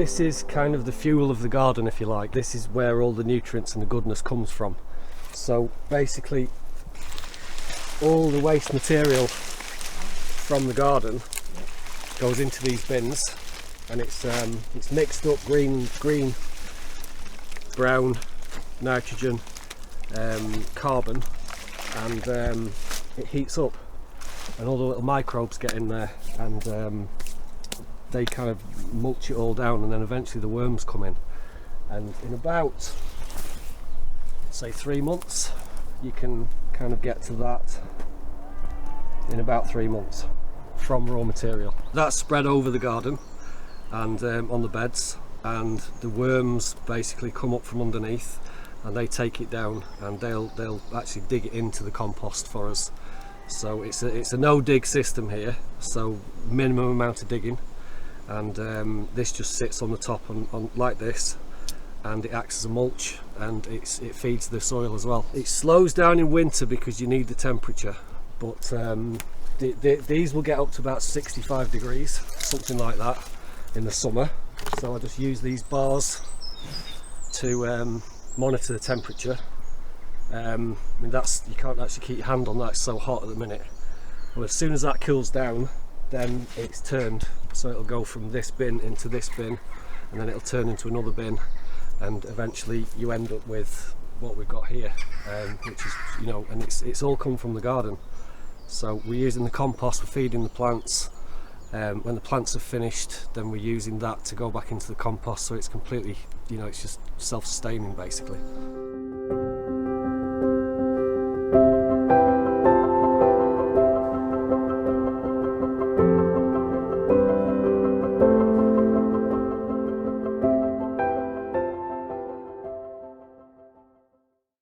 This is kind of the fuel of the garden, if you like. This is where all the nutrients and the goodness comes from. So basically all the waste material from the garden goes into these bins, and it's mixed up green, brown, nitrogen, carbon, and it heats up, and all the little microbes get in there, and they kind of mulch it all down, and then eventually the worms come in, and in about, say, 3 months you can kind of get to that in about 3 months from raw material. That's spread over the garden and on the beds, and the worms basically come up from underneath and they take it down, and they'll actually dig it into the compost for us. So it's a no dig system here, so minimum amount of digging, and this just sits on the top on like this, and it acts as a mulch, and it feeds the soil as well. It slows down in winter because you need the temperature, but these will get up to about 65 degrees, something like that, in the summer. So I just use these bars to monitor the temperature. I mean, you can't actually keep your hand on that, it's so hot at the minute. Well, as soon as that cools down, then it's turned, so it'll go from this bin into this bin, and then it'll turn into another bin, and eventually you end up with what we've got here, which is, you know, and it's all come from the garden. So we're using the compost for feeding the plants. When the plants are finished, then we're using that to go back into the compost, so it's completely, you know, it's just self-sustaining basically.